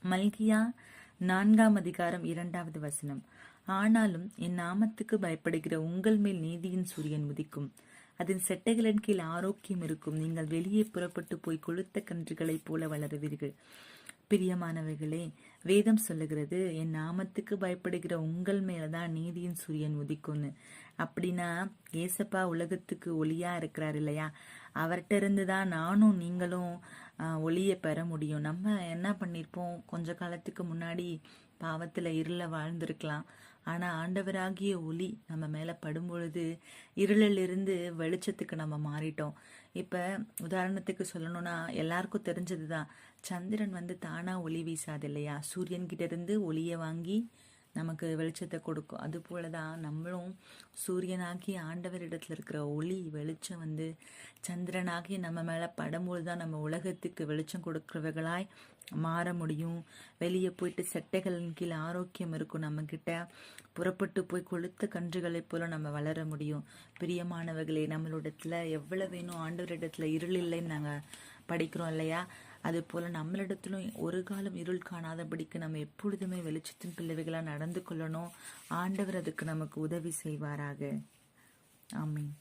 மல்கியா 4:2 ஆனாலும் என் நாமத்துக்கு பயப்படுகிற உங்கள் மேல் நீதியின் சூரியன் உதிக்கும், அதன் செட்டைகளின் கீழ் ஆரோக்கியம் இருக்கும், நீங்கள் வெளியே புறப்பட்டு போய் கொழுத்த கன்றுகளைப் போல வளருவீர்கள். பிரியமானவைகளே, வேதம் சொல்லுகிறது என் நாமத்துக்கு பயப்படுகிற உங்கள் மேலதான் நீதியின் சூரியன் உதிக்கும்னு. அப்படின்னா ஏசப்பா உலகத்துக்கு ஒளியா இருக்கிறார் இல்லையா? அவர்கிட்ட இருந்துதான் நானும் நீங்களும் ஒளியை பெற முடியும். நம்ம என்ன பண்ணிருப்போம், கொஞ்ச காலத்துக்கு முன்னாடி பாவத்துல இருள வாழ்ந்திருக்கலாம். ஆனா ஆண்டவராகிய ஒளி நம்ம மேல படும் பொழுது இருளிலிருந்து வெளிச்சத்துக்கு நம்ம மாறிட்டோம். இப்ப உதாரணத்துக்கு சொல்லணும்னா எல்லாருக்கும் தெரிஞ்சதுதான், சந்திரன் தானா ஒளி வீசாது இல்லையா? சூரியன் கிட்ட இருந்து ஒளியை வாங்கி நமக்கு வெளிச்சத்தை கொடுக்கும். அது போலதான் நம்மளும் சூரியனாகி ஆண்டவரிடத்துல இருக்கிற ஒளி வெளிச்சம் சந்திரனாகி நம்ம மேல படும்போதுதான் நம்ம உலகத்துக்கு வெளிச்சம் கொடுக்கிறவர்களாய் மாற முடியும். வெளியே போயிட்டு செட்டைகளின் கீழ் ஆரோக்கியம் இருக்கும், நம்ம கிட்ட புறப்பட்டு போய் கொளுத்த கன்றுகளை போல நம்ம வளர முடியும். பிரியமானவர்களே, நம்மளிடத்துல எவ்வளவு வேணும், ஆண்டவரிடத்துல இருள் இல்லைன்னு நாங்க படிக்கிறோம் இல்லையா? அது போல நம்மளிடத்திலும் ஒரு காலம் இருள் காணாதபடிக்கு நம்ம எப்பொழுதுமே வெளிச்சத்தின் பிள்ளைகளா நடந்து கொள்ளணும். ஆண்டவர் அதுக்கு நமக்கு உதவி செய்வாராக. ஆமீன்.